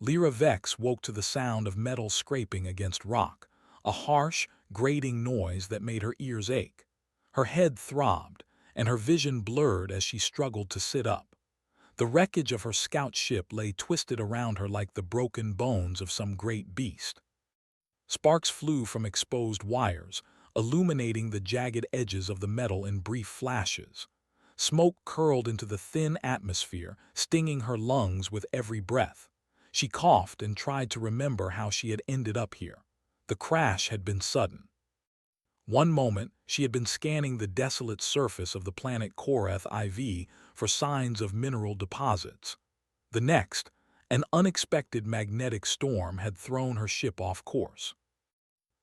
Lyra Vex woke to the sound of metal scraping against rock, a harsh, grating noise that made her ears ache. Her head throbbed, and her vision blurred as she struggled to sit up. The wreckage of her scout ship lay twisted around her like the broken bones of some great beast. Sparks flew from exposed wires, illuminating the jagged edges of the metal in brief flashes. Smoke curled into the thin atmosphere, stinging her lungs with every breath. She coughed and tried to remember how she had ended up here. The crash had been sudden. One moment, she had been scanning the desolate surface of the planet Koreth IV for signs of mineral deposits. The next, an unexpected magnetic storm had thrown her ship off course.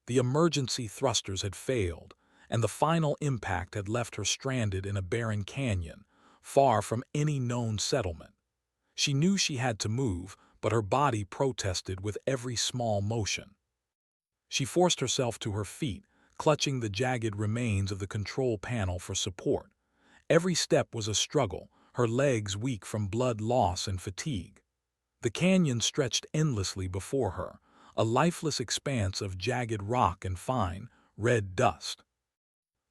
The emergency thrusters had failed, and the final impact had left her stranded in a barren canyon, far from any known settlement. She knew she had to move, but her body protested with every small motion. She forced herself to her feet, clutching the jagged remains of the control panel for support. Every step was a struggle, her legs weak from blood loss and fatigue. The canyon stretched endlessly before her, a lifeless expanse of jagged rock and fine, red dust.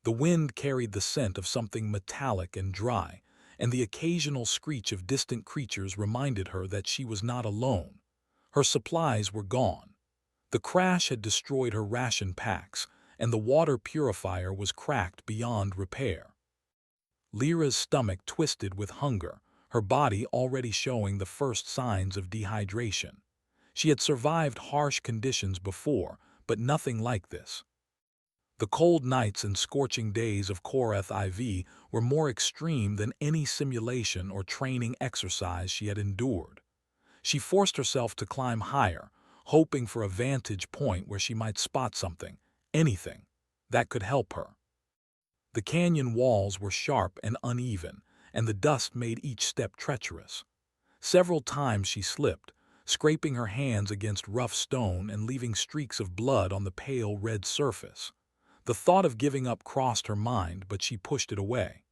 The wind carried the scent of something metallic and dry, and the occasional screech of distant creatures reminded her that she was not alone. Her supplies were gone. The crash had destroyed her ration packs, and the water purifier was cracked beyond repair. Lyra's stomach twisted with hunger, her body already showing the first signs of dehydration. She had survived harsh conditions before, but nothing like this. The cold nights and scorching days of Koreth IV were more extreme than any simulation or training exercise she had endured. She forced herself to climb higher, hoping for a vantage point where she might spot something, anything, that could help her. The canyon walls were sharp and uneven, and the dust made each step treacherous. Several times she slipped, scraping her hands against rough stone and leaving streaks of blood on the pale red surface. The thought of giving up crossed her mind, but she pushed it away.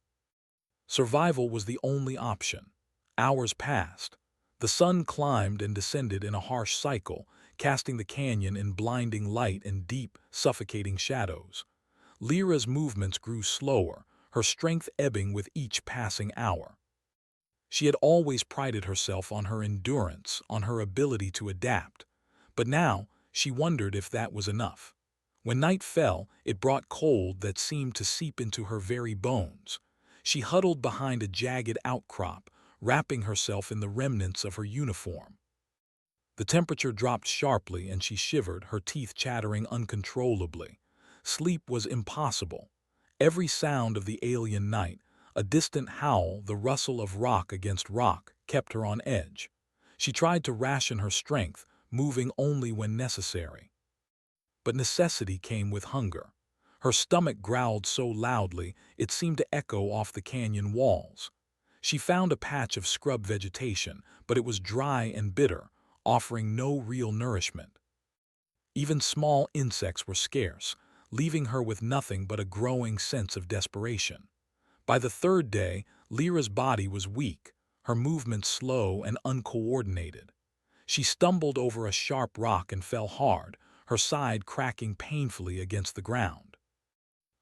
Survival was the only option. Hours passed. The sun climbed and descended in a harsh cycle, casting the canyon in blinding light and deep, suffocating shadows. Lyra's movements grew slower, her strength ebbing with each passing hour. She had always prided herself on her endurance, on her ability to adapt. But now, she wondered if that was enough. When night fell, it brought cold that seemed to seep into her very bones. She huddled behind a jagged outcrop, wrapping herself in the remnants of her uniform. The temperature dropped sharply and she shivered, her teeth chattering uncontrollably. Sleep was impossible. Every sound of the alien night, a distant howl, the rustle of rock against rock, kept her on edge. She tried to ration her strength, moving only when necessary. But necessity came with hunger. Her stomach growled so loudly it seemed to echo off the canyon walls. She found a patch of scrub vegetation, but it was dry and bitter, offering no real nourishment. Even small insects were scarce, leaving her with nothing but a growing sense of desperation. By the third day, Lyra's body was weak, her movements slow and uncoordinated. She stumbled over a sharp rock and fell hard, her side cracking painfully against the ground.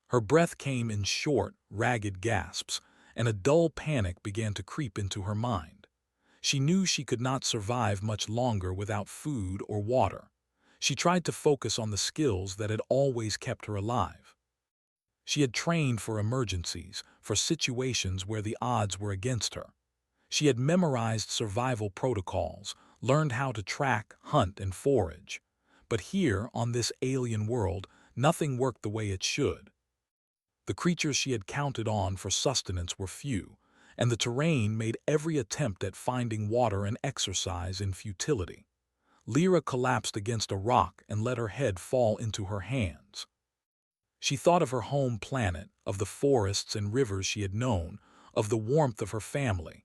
Her breath came in short, ragged gasps, and a dull panic began to creep into her mind. She knew she could not survive much longer without food or water. She tried to focus on the skills that had always kept her alive. She had trained for emergencies, for situations where the odds were against her. She had memorized survival protocols, learned how to track, hunt, and forage. But here, on this alien world, nothing worked the way it should. The creatures she had counted on for sustenance were few, and the terrain made every attempt at finding water and exercise in futility. Lyra collapsed against a rock and let her head fall into her hands. She thought of her home planet, of the forests and rivers she had known, of the warmth of her family.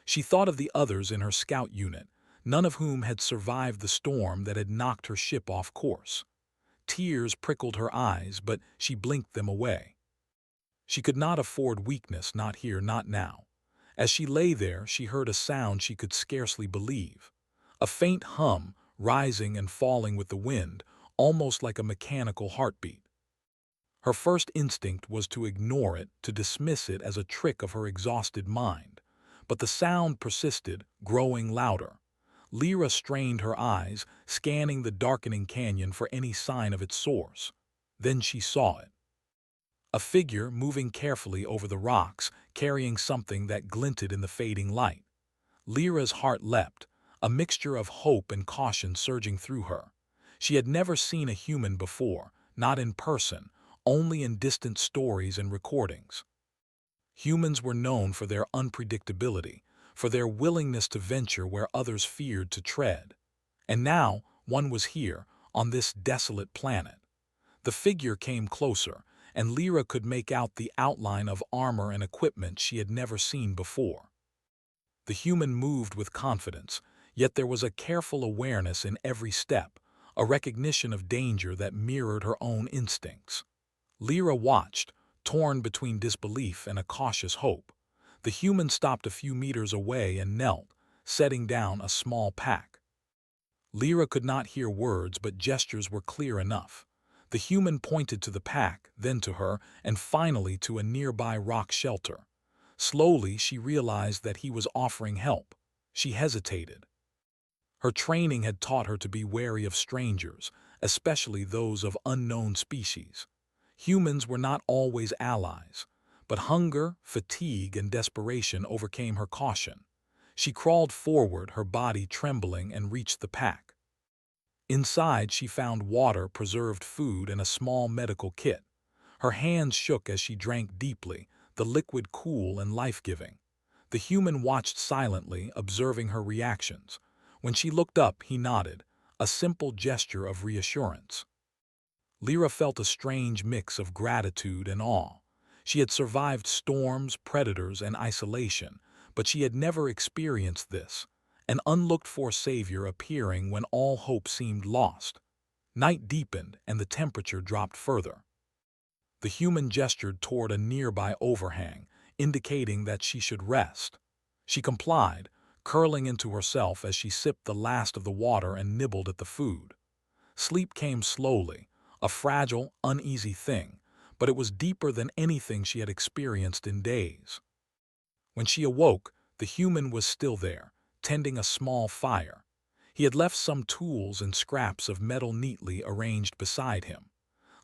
She thought of the others in her scout unit, none of whom had survived the storm that had knocked her ship off course. Tears prickled her eyes, but she blinked them away. She could not afford weakness, not here, not now. As she lay there, she heard a sound she could scarcely believe. a faint hum rising and falling with the wind, almost like a mechanical heartbeat. Her first instinct was to ignore it, to dismiss it as a trick of her exhausted mind. But the sound persisted, growing louder. Lyra strained her eyes, scanning the darkening canyon for any sign of its source. Then she saw it. A figure moving carefully over the rocks, carrying something that glinted in the fading light. Lyra's heart leapt, a mixture of hope and caution surging through her. She had never seen a human before, not in person, only in distant stories and recordings. Humans were known for their unpredictability, for their willingness to venture where others feared to tread. And now, one was here, on this desolate planet. The figure came closer, and Lyra could make out the outline of armor and equipment she had never seen before. The human moved with confidence, yet there was a careful awareness in every step, a recognition of danger that mirrored her own instincts. Lyra watched, torn between disbelief and a cautious hope. The human stopped a few meters away and knelt, setting down a small pack. Lyra could not hear words, but gestures were clear enough. The human pointed to the pack, then to her, and finally to a nearby rock shelter. Slowly, she realized that he was offering help. She hesitated. Her training had taught her to be wary of strangers, especially those of unknown species. Humans were not always allies, but hunger, fatigue, and desperation overcame her caution. She crawled forward, her body trembling, and reached the pack. Inside, she found water, preserved food, and a small medical kit. Her hands shook as she drank deeply, the liquid cool and life-giving. The human watched silently, observing her reactions. When she looked up, he nodded, a simple gesture of reassurance. Lyra felt a strange mix of gratitude and awe. She had survived storms, predators, and isolation, but she had never experienced this, an unlooked-for savior appearing when all hope seemed lost. Night deepened, and the temperature dropped further. The human gestured toward a nearby overhang, indicating that she should rest. She complied, curling into herself as she sipped the last of the water and nibbled at the food. Sleep came slowly, a fragile, uneasy thing, but it was deeper than anything she had experienced in days. When she awoke, the human was still there, tending a small fire. He had left some tools and scraps of metal neatly arranged beside him.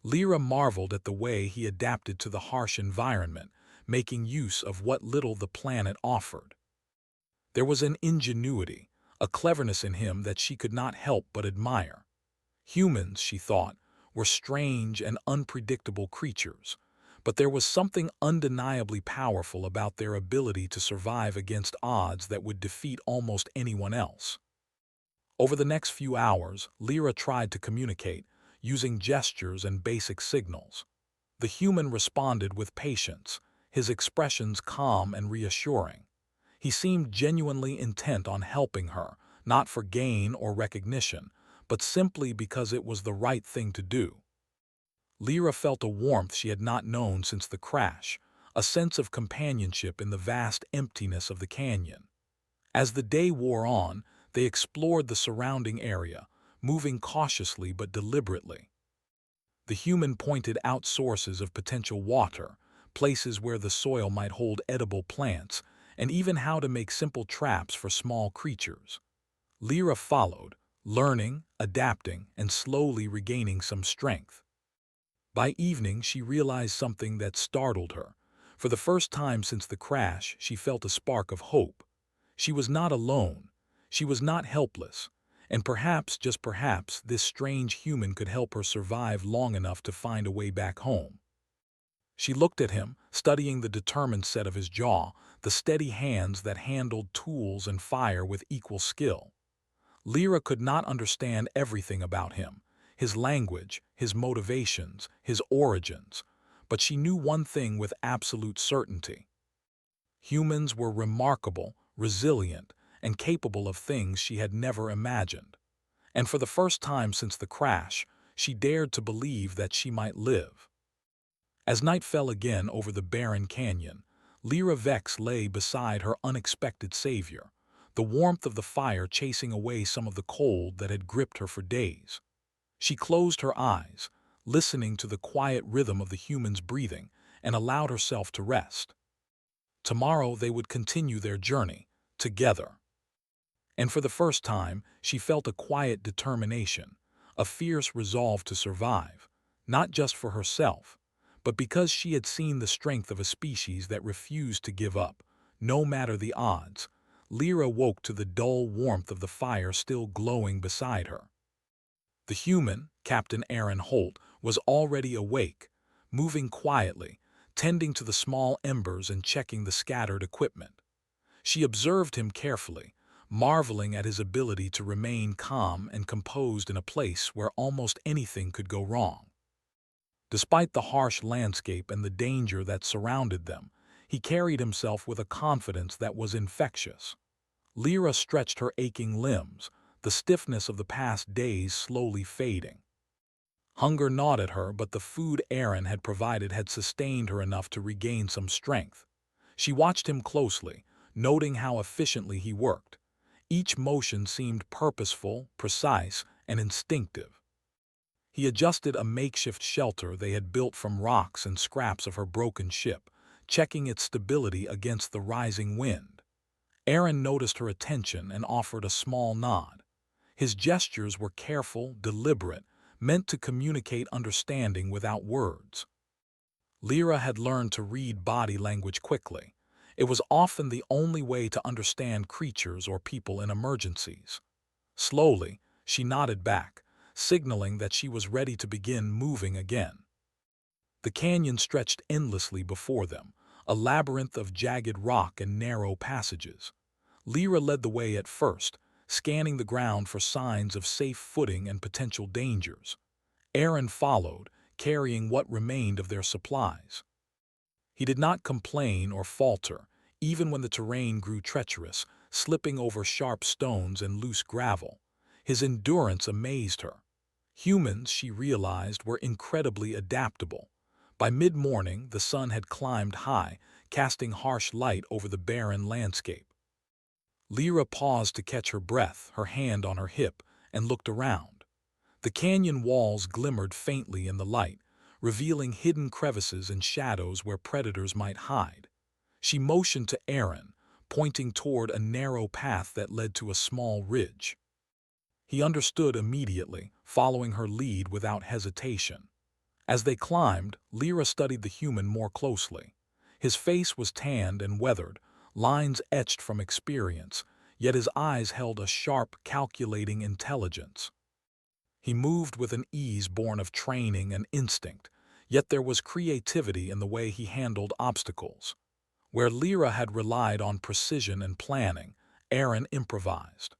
Lyra marveled at the way he adapted to the harsh environment, making use of what little the planet offered. There was an ingenuity, a cleverness in him that she could not help but admire. Humans, she thought, were strange and unpredictable creatures, but there was something undeniably powerful about their ability to survive against odds that would defeat almost anyone else. Over the next few hours, Lyra tried to communicate, using gestures and basic signals. The human responded with patience, his expressions calm and reassuring. He seemed genuinely intent on helping her, not for gain or recognition, but simply because it was the right thing to do. Lyra felt a warmth she had not known since the crash, a sense of companionship in the vast emptiness of the canyon. As the day wore on, they explored the surrounding area, moving cautiously but deliberately. The human pointed out sources of potential water, places where the soil might hold edible plants, and even how to make simple traps for small creatures. Lyra followed, learning, adapting, and slowly regaining some strength. By evening, she realized something that startled her. For the first time since the crash, she felt a spark of hope. She was not alone. She was not helpless. And perhaps, just perhaps, this strange human could help her survive long enough to find a way back home. She looked at him, studying the determined set of his jaw, the steady hands that handled tools and fire with equal skill. Lyra could not understand everything about him, his language, his motivations, his origins, but she knew one thing with absolute certainty. Humans were remarkable, resilient, and capable of things she had never imagined. And for the first time since the crash, she dared to believe that she might live. As night fell again over the barren canyon, Lyra Vex lay beside her unexpected savior. the warmth of the fire chasing away some of the cold that had gripped her for days. She closed her eyes, listening to the quiet rhythm of the human's breathing, and allowed herself to rest. Tomorrow they would continue their journey, together. And for the first time, she felt a quiet determination, a fierce resolve to survive, not just for herself, but because she had seen the strength of a species that refused to give up, no matter the odds. Lyra woke to the dull warmth of the fire still glowing beside her. The human, Captain Aaron Holt, was already awake, moving quietly, tending to the small embers and checking the scattered equipment. She observed him carefully, marveling at his ability to remain calm and composed in a place where almost anything could go wrong. Despite the harsh landscape and the danger that surrounded them, he carried himself with a confidence that was infectious. Lyra stretched her aching limbs, the stiffness of the past days slowly fading. Hunger gnawed at her, but the food Aaron had provided had sustained her enough to regain some strength. She watched him closely, noting how efficiently he worked. Each motion seemed purposeful, precise, and instinctive. He adjusted a makeshift shelter they had built from rocks and scraps of her broken ship, checking its stability against the rising wind. Aaron noticed her attention and offered a small nod. His gestures were careful, deliberate, meant to communicate understanding without words. Lyra had learned to read body language quickly. It was often the only way to understand creatures or people in emergencies. Slowly, she nodded back, signaling that she was ready to begin moving again. The canyon stretched endlessly before them, a labyrinth of jagged rock and narrow passages. Lyra led the way at first, scanning the ground for signs of safe footing and potential dangers. Aaron followed, carrying what remained of their supplies. He did not complain or falter, even when the terrain grew treacherous, slipping over sharp stones and loose gravel. His endurance amazed her. Humans, she realized, were incredibly adaptable. By mid-morning, the sun had climbed high, casting harsh light over the barren landscape. Lyra paused to catch her breath, her hand on her hip, and looked around. The canyon walls glimmered faintly in the light, revealing hidden crevices and shadows where predators might hide. She motioned to Aaron, pointing toward a narrow path that led to a small ridge. He understood immediately, following her lead without hesitation. As they climbed, Lyra studied the human more closely. His face was tanned and weathered, lines etched from experience, yet his eyes held a sharp, calculating intelligence. He moved with an ease born of training and instinct, yet there was creativity in the way he handled obstacles. Where Lyra had relied on precision and planning, Aaron improvised.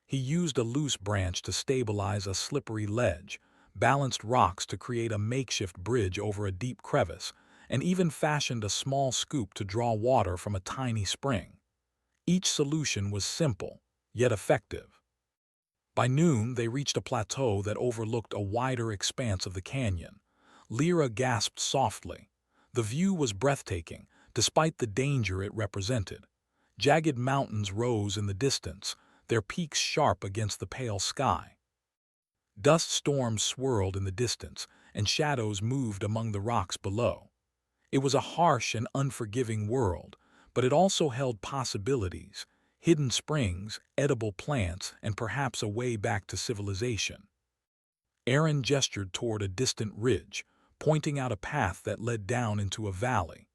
He used a loose branch to stabilize a slippery ledge, balanced rocks to create a makeshift bridge over a deep crevice, and even fashioned a small scoop to draw water from a tiny spring. Each solution was simple, yet effective. By noon, they reached a plateau that overlooked a wider expanse of the canyon. Lyra gasped softly. The view was breathtaking, despite the danger it represented. Jagged mountains rose in the distance, their peaks sharp against the pale sky. Dust storms swirled in the distance, and shadows moved among the rocks below. It was a harsh and unforgiving world, but it also held possibilities, hidden springs, edible plants, and perhaps a way back to civilization. Aaron gestured toward a distant ridge, pointing out a path that led down into a valley.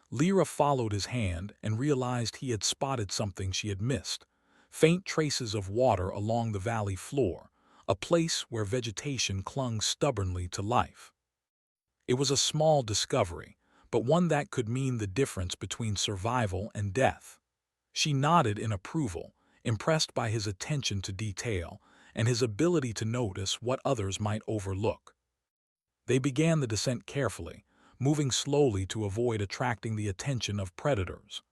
Lyra followed his hand and realized he had spotted something she had missed: faint traces of water along the valley floor, a place where vegetation clung stubbornly to life. It was a small discovery, but one that could mean the difference between survival and death. She nodded in approval, impressed by his attention to detail and his ability to notice what others might overlook. They began the descent carefully, moving slowly to avoid attracting the attention of predators.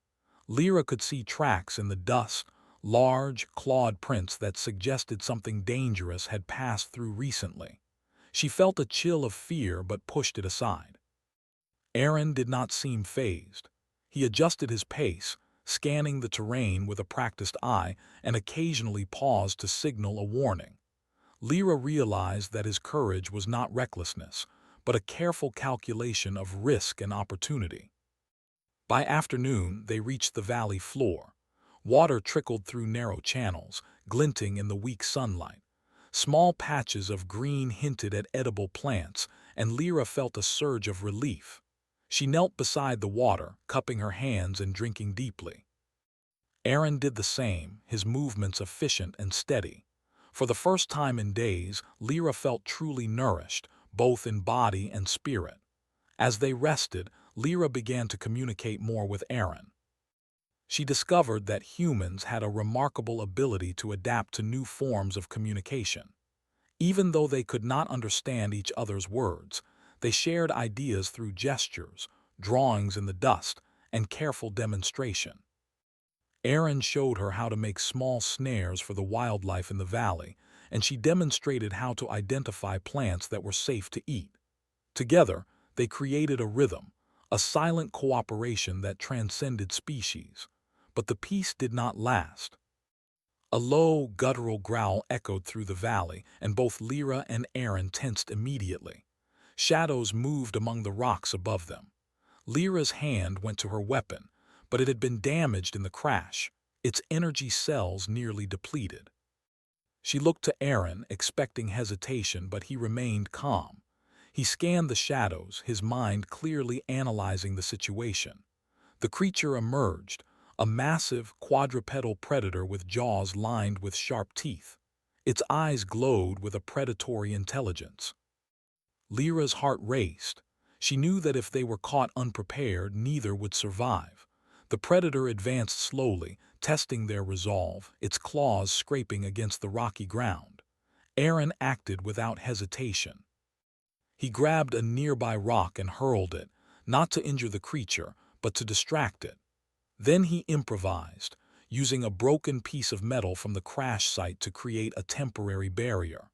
Lyra could see tracks in the dust, large, clawed prints that suggested something dangerous had passed through recently. She felt a chill of fear but pushed it aside. Aaron did not seem fazed. He adjusted his pace, scanning the terrain with a practiced eye and occasionally paused to signal a warning. Lyra realized that his courage was not recklessness, but a careful calculation of risk and opportunity. By afternoon, they reached the valley floor. Water trickled through narrow channels, glinting in the weak sunlight. Small patches of green hinted at edible plants, and Lyra felt a surge of relief. She knelt beside the water, cupping her hands and drinking deeply. Aaron did the same, his movements efficient and steady. For the first time in days, Lyra felt truly nourished, both in body and spirit. As they rested, Lyra began to communicate more with Aaron. She discovered that humans had a remarkable ability to adapt to new forms of communication. Even though they could not understand each other's words, they shared ideas through gestures, drawings in the dust, and careful demonstration. Aaron showed her how to make small snares for the wildlife in the valley, and she demonstrated how to identify plants that were safe to eat. Together, they created a rhythm, a silent cooperation that transcended species. But the peace did not last. A low, guttural growl echoed through the valley, and both Lyra and Aaron tensed immediately. Shadows moved among the rocks above them. Lyra's hand went to her weapon, but it had been damaged in the crash, its energy cells nearly depleted. She looked to Aaron, expecting hesitation, but he remained calm. He scanned the shadows, his mind clearly analyzing the situation. The creature emerged, a massive, quadrupedal predator with jaws lined with sharp teeth. Its eyes glowed with a predatory intelligence. Lyra's heart raced. She knew that if they were caught unprepared, neither would survive. The predator advanced slowly, testing their resolve, its claws scraping against the rocky ground. Aaron acted without hesitation. He grabbed a nearby rock and hurled it, not to injure the creature, but to distract it. Then he improvised, using a broken piece of metal from the crash site to create a temporary barrier.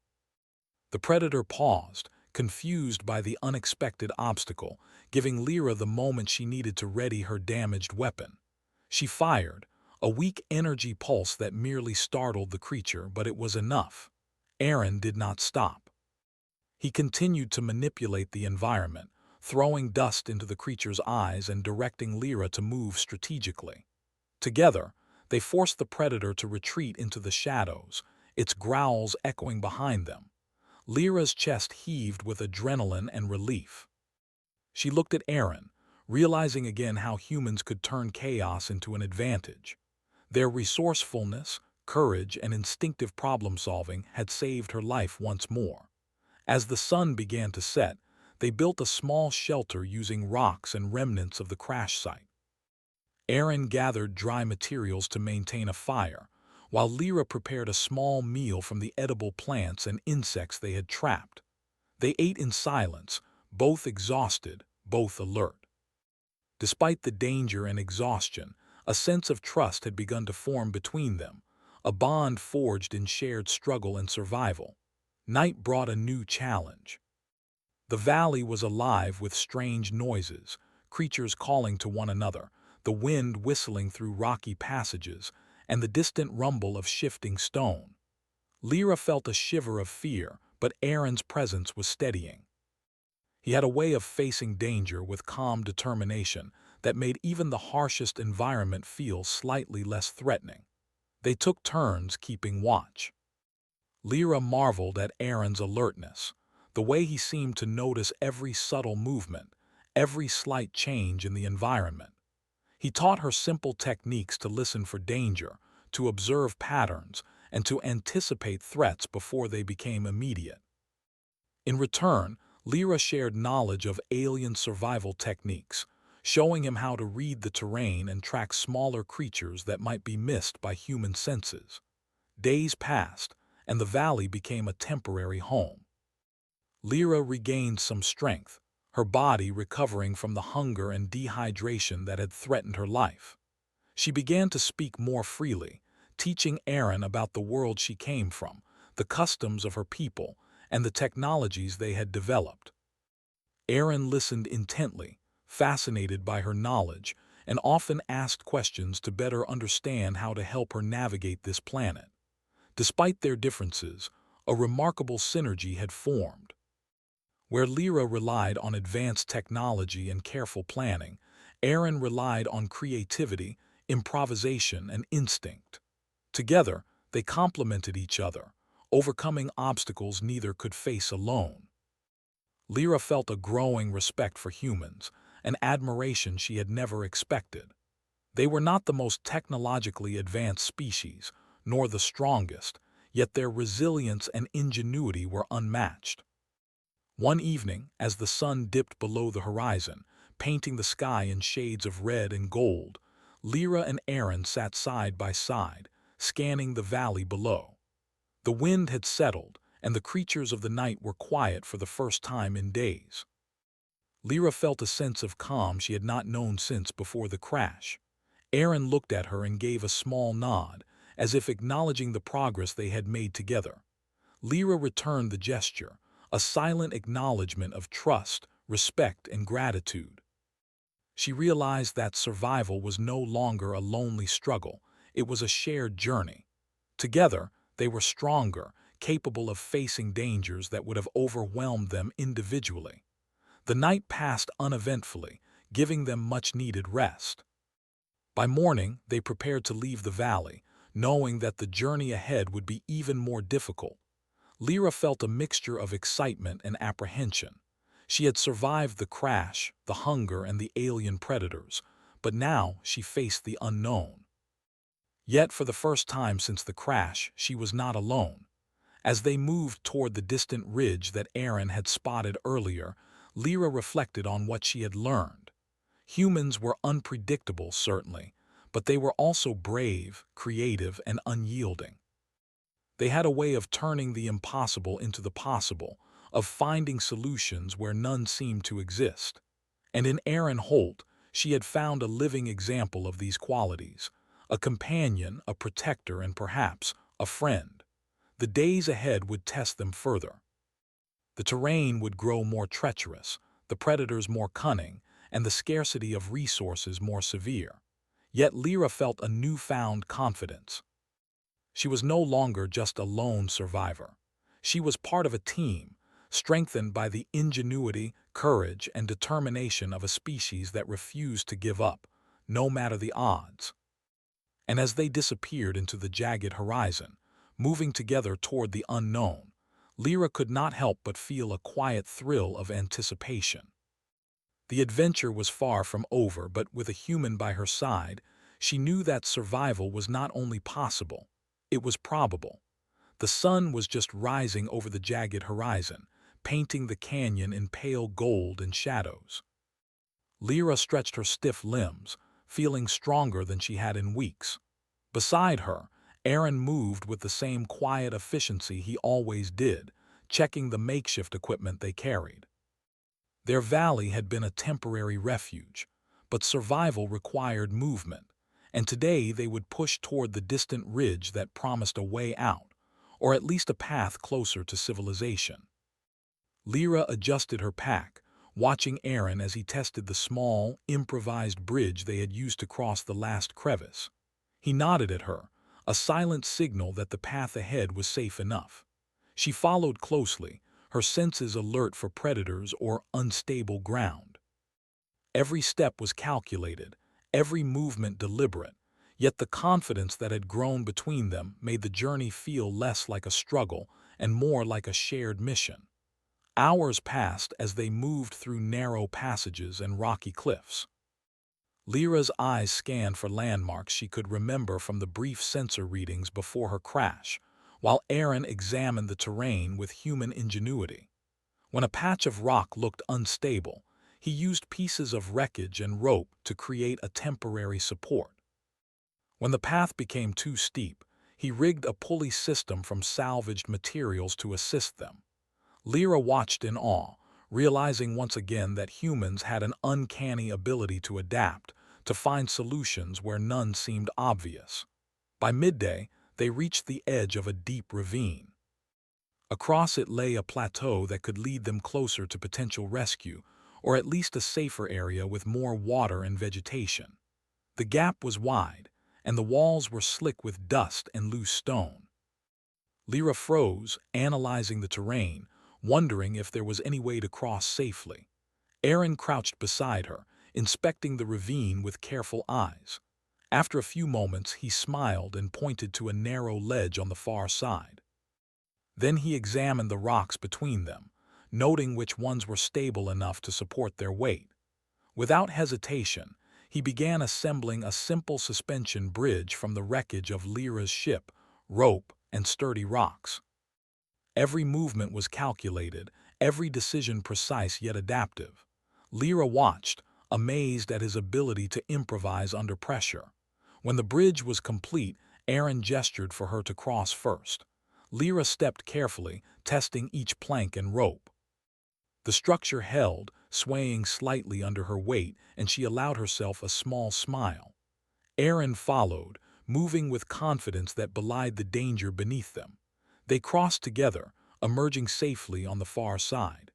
The predator paused, confused by the unexpected obstacle, giving Lyra the moment she needed to ready her damaged weapon. She fired, a weak energy pulse that merely startled the creature, but it was enough. Aaron did not stop. He continued to manipulate the environment, throwing dust into the creature's eyes and directing Lyra to move strategically. Together, they forced the predator to retreat into the shadows, its growls echoing behind them. Lyra's chest heaved with adrenaline and relief. She looked at Aaron, realizing again how humans could turn chaos into an advantage. Their resourcefulness, courage, and instinctive problem-solving had saved her life once more. As the sun began to set, they built a small shelter using rocks and remnants of the crash site. Aaron gathered dry materials to maintain a fire, while Lyra prepared a small meal from the edible plants and insects they had trapped. They ate in silence, both exhausted, both alert. Despite the danger and exhaustion, a sense of trust had begun to form between them, a bond forged in shared struggle and survival. Night brought a new challenge. The valley was alive with strange noises, creatures calling to one another, the wind whistling through rocky passages, and the distant rumble of shifting stone. Lyra felt a shiver of fear, but Aaron's presence was steadying. He had a way of facing danger with calm determination that made even the harshest environment feel slightly less threatening. They took turns keeping watch. Lyra marveled at Aaron's alertness, the way he seemed to notice every subtle movement, every slight change in the environment. He taught her simple techniques to listen for danger, to observe patterns, and to anticipate threats before they became immediate. In return, Lyra shared knowledge of alien survival techniques, showing him how to read the terrain and track smaller creatures that might be missed by human senses. Days passed, and the valley became a temporary home. Lyra regained some strength, her body recovering from the hunger and dehydration that had threatened her life. She began to speak more freely, teaching Aaron about the world she came from, the customs of her people, and the technologies they had developed. Aaron listened intently, fascinated by her knowledge, and often asked questions to better understand how to help her navigate this planet. Despite their differences, a remarkable synergy had formed. Where Lyra relied on advanced technology and careful planning, Aaron relied on creativity, improvisation, and instinct. Together, they complemented each other, overcoming obstacles neither could face alone. Lyra felt a growing respect for humans, an admiration she had never expected. They were not the most technologically advanced species, nor the strongest, yet their resilience and ingenuity were unmatched. One evening, as the sun dipped below the horizon, painting the sky in shades of red and gold, Lyra and Aaron sat side by side, scanning the valley below. The wind had settled, and the creatures of the night were quiet for the first time in days. Lyra felt a sense of calm she had not known since before the crash. Aaron looked at her and gave a small nod, as if acknowledging the progress they had made together. Lyra returned the gesture, a silent acknowledgement of trust, respect, and gratitude. She realized that survival was no longer a lonely struggle, it was a shared journey. Together, they were stronger, capable of facing dangers that would have overwhelmed them individually. The night passed uneventfully, giving them much-needed rest. By morning, they prepared to leave the valley, knowing that the journey ahead would be even more difficult. Lyra felt a mixture of excitement and apprehension. She had survived the crash, the hunger, and the alien predators, but now she faced the unknown. Yet, for the first time since the crash, she was not alone. As they moved toward the distant ridge that Aaron had spotted earlier, Lyra reflected on what she had learned. Humans were unpredictable, certainly, but they were also brave, creative, and unyielding. They had a way of turning the impossible into the possible, of finding solutions where none seemed to exist. And in Aaron Holt, she had found a living example of these qualities, a companion, a protector, and perhaps a friend. The days ahead would test them further. The terrain would grow more treacherous, the predators more cunning, and the scarcity of resources more severe. Yet Lyra felt a newfound confidence. She was no longer just a lone survivor. She was part of a team, strengthened by the ingenuity, courage, and determination of a species that refused to give up, no matter the odds. And as they disappeared into the jagged horizon, moving together toward the unknown, Lyra could not help but feel a quiet thrill of anticipation. The adventure was far from over, but with a human by her side, she knew that survival was not only possible, it was probable. The sun was just rising over the jagged horizon, painting the canyon in pale gold and shadows. Lyra stretched her stiff limbs, feeling stronger than she had in weeks. Beside her, Aaron moved with the same quiet efficiency he always did, checking the makeshift equipment they carried. Their valley had been a temporary refuge, but survival required movement, and today they would push toward the distant ridge that promised a way out, or at least a path closer to civilization. Lyra adjusted her pack, watching Aaron as he tested the small, improvised bridge they had used to cross the last crevice. He nodded at her, a silent signal that the path ahead was safe enough. She followed closely, her senses alert for predators or unstable ground. Every step was calculated, every movement deliberate, yet the confidence that had grown between them made the journey feel less like a struggle and more like a shared mission. Hours passed as they moved through narrow passages and rocky cliffs. Lyra's eyes scanned for landmarks she could remember from the brief sensor readings before her crash, while Aaron examined the terrain with human ingenuity. When a patch of rock looked unstable, he used pieces of wreckage and rope to create a temporary support. When the path became too steep, he rigged a pulley system from salvaged materials to assist them. Lyra watched in awe, realizing once again that humans had an uncanny ability to adapt, to find solutions where none seemed obvious. By midday, they reached the edge of a deep ravine. Across it lay a plateau that could lead them closer to potential rescue, or at least a safer area with more water and vegetation. The gap was wide, and the walls were slick with dust and loose stone. Lyra froze, analyzing the terrain, wondering if there was any way to cross safely. Aaron crouched beside her, inspecting the ravine with careful eyes. After a few moments, he smiled and pointed to a narrow ledge on the far side. Then he examined the rocks between them, noting which ones were stable enough to support their weight. Without hesitation, he began assembling a simple suspension bridge from the wreckage of Lyra's ship, rope, and sturdy rocks. Every movement was calculated, every decision precise yet adaptive. Lyra watched, amazed at his ability to improvise under pressure. When the bridge was complete, Aaron gestured for her to cross first. Lyra stepped carefully, testing each plank and rope. The structure held, swaying slightly under her weight, and she allowed herself a small smile. Aaron followed, moving with confidence that belied the danger beneath them. They crossed together, emerging safely on the far side.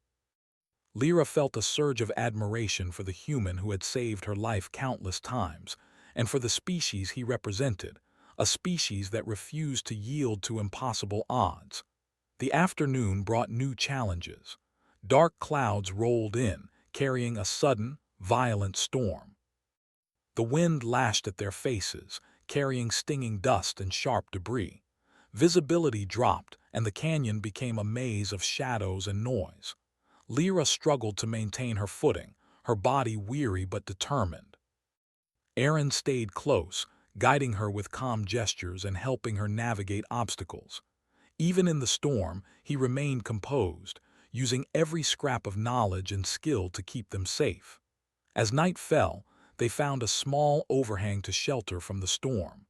Lyra felt a surge of admiration for the human who had saved her life countless times, and for the species he represented, a species that refused to yield to impossible odds. The afternoon brought new challenges. Dark clouds rolled in, carrying a sudden, violent storm. The wind lashed at their faces, carrying stinging dust and sharp debris. Visibility dropped, and the canyon became a maze of shadows and noise. Lyra struggled to maintain her footing, her body weary but determined. Aaron stayed close, guiding her with calm gestures and helping her navigate obstacles. Even in the storm, he remained composed, using every scrap of knowledge and skill to keep them safe. As night fell, they found a small overhang to shelter from the storm.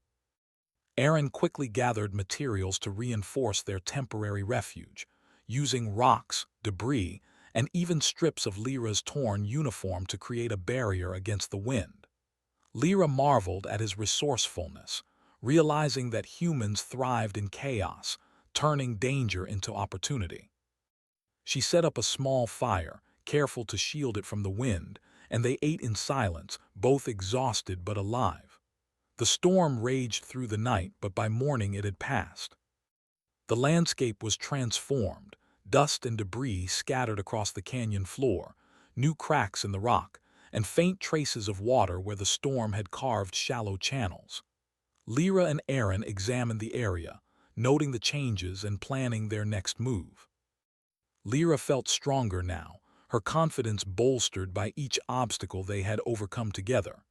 Aaron quickly gathered materials to reinforce their temporary refuge, using rocks, debris, and even strips of Lyra's torn uniform to create a barrier against the wind. Lyra marveled at his resourcefulness, realizing that humans thrived in chaos, turning danger into opportunity. She set up a small fire, careful to shield it from the wind, and they ate in silence, both exhausted but alive. The storm raged through the night, but by morning it had passed. The landscape was transformed, dust and debris scattered across the canyon floor, new cracks in the rock, and faint traces of water where the storm had carved shallow channels. Lyra and Aaron examined the area, noting the changes and planning their next move. Lyra felt stronger now, her confidence bolstered by each obstacle they had overcome together.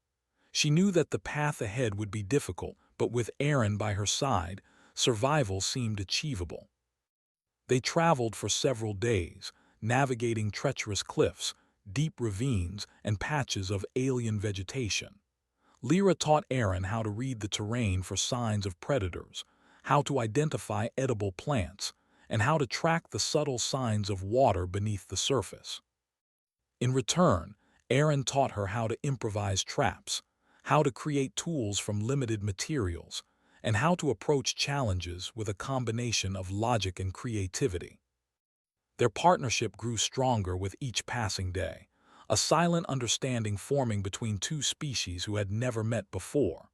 She knew that the path ahead would be difficult, but with Aaron by her side, survival seemed achievable. They traveled for several days, navigating treacherous cliffs, deep ravines, and patches of alien vegetation. Lyra taught Aaron how to read the terrain for signs of predators, how to identify edible plants, and how to track the subtle signs of water beneath the surface. In return, Aaron taught her how to improvise traps, how to create tools from limited materials, and how to approach challenges with a combination of logic and creativity. Their partnership grew stronger with each passing day, a silent understanding forming between two species who had never met before.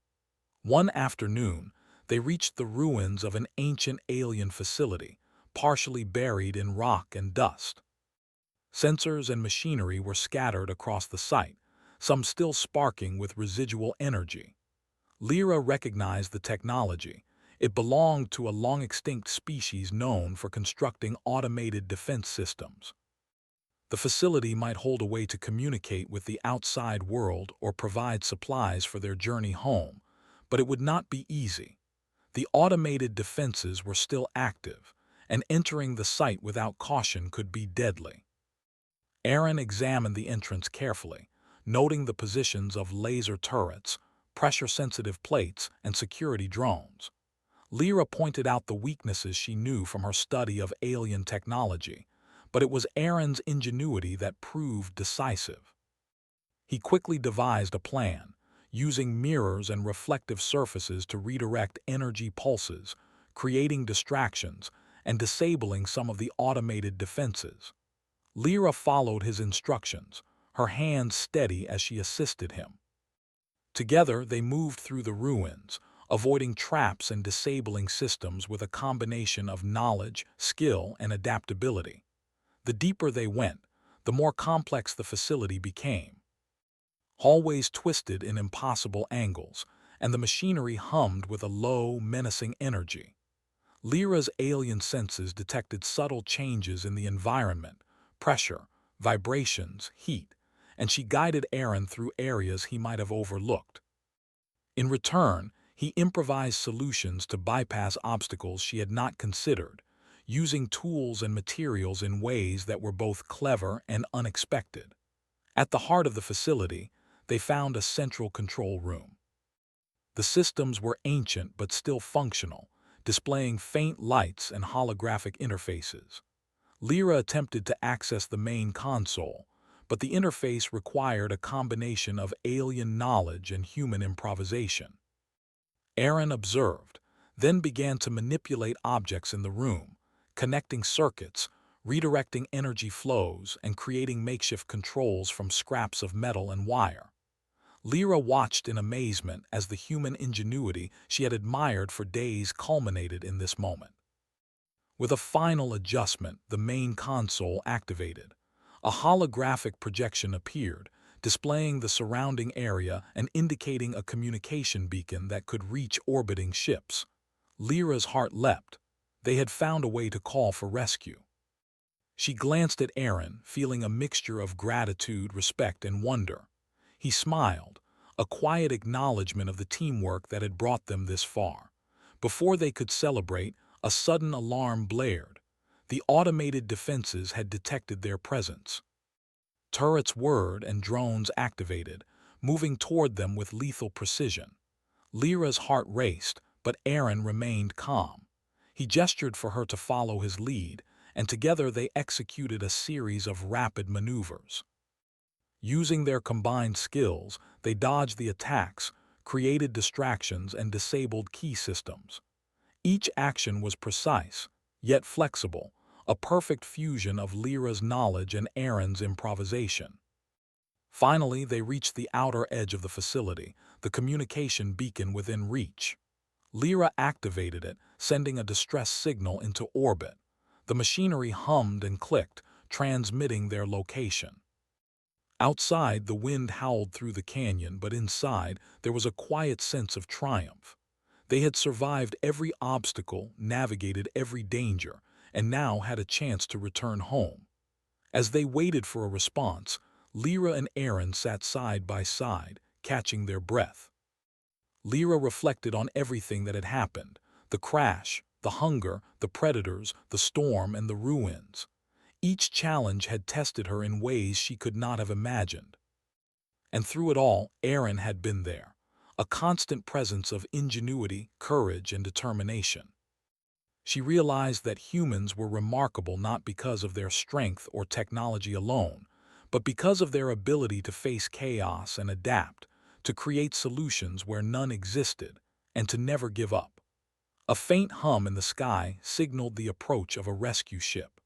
One afternoon, they reached the ruins of an ancient alien facility, partially buried in rock and dust. Sensors and machinery were scattered across the site, some still sparking with residual energy. Lyra recognized the technology. It belonged to a long-extinct species known for constructing automated defense systems. The facility might hold a way to communicate with the outside world or provide supplies for their journey home, but it would not be easy. The automated defenses were still active, and entering the site without caution could be deadly. Aaron examined the entrance carefully, noting the positions of laser turrets, pressure-sensitive plates, and security drones. Lyra pointed out the weaknesses she knew from her study of alien technology, but it was Aaron's ingenuity that proved decisive. He quickly devised a plan, using mirrors and reflective surfaces to redirect energy pulses, creating distractions, and disabling some of the automated defenses. Lyra followed his instructions, her hands steady as she assisted him. Together, they moved through the ruins, avoiding traps and disabling systems with a combination of knowledge, skill, and adaptability. The deeper they went, the more complex the facility became. Hallways twisted in impossible angles, and the machinery hummed with a low, menacing energy. Lyra's alien senses detected subtle changes in the environment, pressure, vibrations, heat, and she guided Aaron through areas he might have overlooked. In return, he improvised solutions to bypass obstacles she had not considered, using tools and materials in ways that were both clever and unexpected. At the heart of the facility, they found a central control room. The systems were ancient but still functional, displaying faint lights and holographic interfaces. Lyra attempted to access the main console, but the interface required a combination of alien knowledge and human improvisation. Aaron observed, then began to manipulate objects in the room, connecting circuits, redirecting energy flows, and creating makeshift controls from scraps of metal and wire. Lyra watched in amazement as the human ingenuity she had admired for days culminated in this moment. With a final adjustment, the main console activated. A holographic projection appeared, displaying the surrounding area and indicating a communication beacon that could reach orbiting ships. Lyra's heart leapt. They had found a way to call for rescue. She glanced at Aaron, feeling a mixture of gratitude, respect, and wonder. He smiled, a quiet acknowledgement of the teamwork that had brought them this far. Before they could celebrate, a sudden alarm blared. The automated defenses had detected their presence. Turrets whirred and drones activated, moving toward them with lethal precision. Lyra's heart raced, but Aaron remained calm. He gestured for her to follow his lead, and together they executed a series of rapid maneuvers. Using their combined skills, they dodged the attacks, created distractions, and disabled key systems. Each action was precise, yet flexible, a perfect fusion of Lyra's knowledge and Aaron's improvisation. Finally, they reached the outer edge of the facility, the communication beacon within reach. Lyra activated it, sending a distress signal into orbit. The machinery hummed and clicked, transmitting their location. Outside, the wind howled through the canyon, but inside, there was a quiet sense of triumph. They had survived every obstacle, navigated every danger, and now had a chance to return home. As they waited for a response, Lyra and Aaron sat side by side, catching their breath. Lyra reflected on everything that had happened: the crash, the hunger, the predators, the storm, and the ruins. Each challenge had tested her in ways she could not have imagined. And through it all, Aaron had been there, a constant presence of ingenuity, courage, and determination. She realized that humans were remarkable not because of their strength or technology alone, but because of their ability to face chaos and adapt, to create solutions where none existed, and to never give up. A faint hum in the sky signaled the approach of a rescue ship.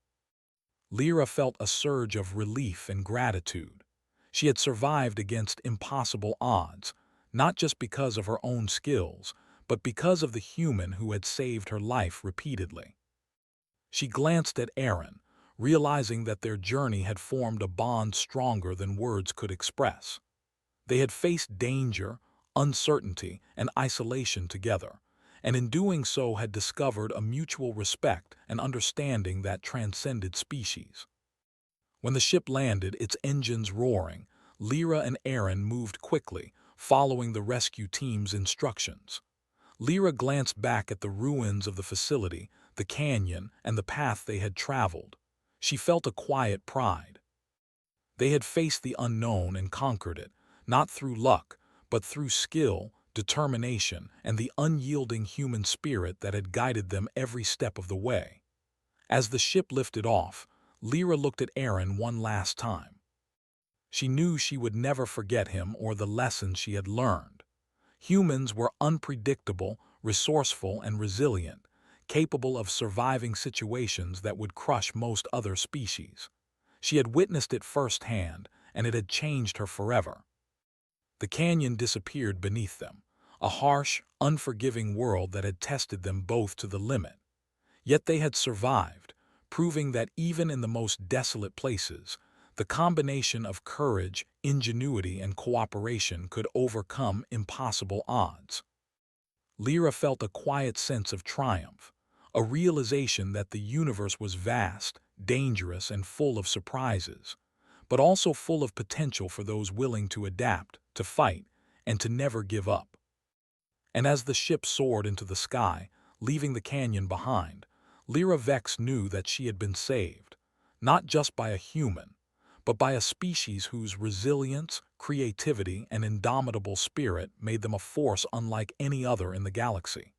Lyra felt a surge of relief and gratitude. She had survived against impossible odds, not just because of her own skills, but because of the human who had saved her life repeatedly. She glanced at Aaron, realizing that their journey had formed a bond stronger than words could express. They had faced danger, uncertainty, and isolation together, and in doing so had discovered a mutual respect and understanding that transcended species. When the ship landed, its engines roaring, Lyra and Aaron moved quickly, following the rescue team's instructions. Lyra glanced back at the ruins of the facility, the canyon, and the path they had traveled. She felt a quiet pride. They had faced the unknown and conquered it, not through luck, but through skill, determination, and the unyielding human spirit that had guided them every step of the way. As the ship lifted off, Lyra looked at Aaron one last time. She knew she would never forget him or the lessons she had learned. Humans were unpredictable, resourceful, and resilient, capable of surviving situations that would crush most other species. She had witnessed it firsthand, and it had changed her forever. The canyon disappeared beneath them, a harsh, unforgiving world that had tested them both to the limit. Yet they had survived, proving that even in the most desolate places, the combination of courage, ingenuity, and cooperation could overcome impossible odds. Lyra felt a quiet sense of triumph, a realization that the universe was vast, dangerous, and full of surprises, but also full of potential for those willing to adapt, to fight, and to never give up. And as the ship soared into the sky, leaving the canyon behind, Lyra Vex knew that she had been saved, not just by a human, but by a species whose resilience, creativity, and indomitable spirit made them a force unlike any other in the galaxy.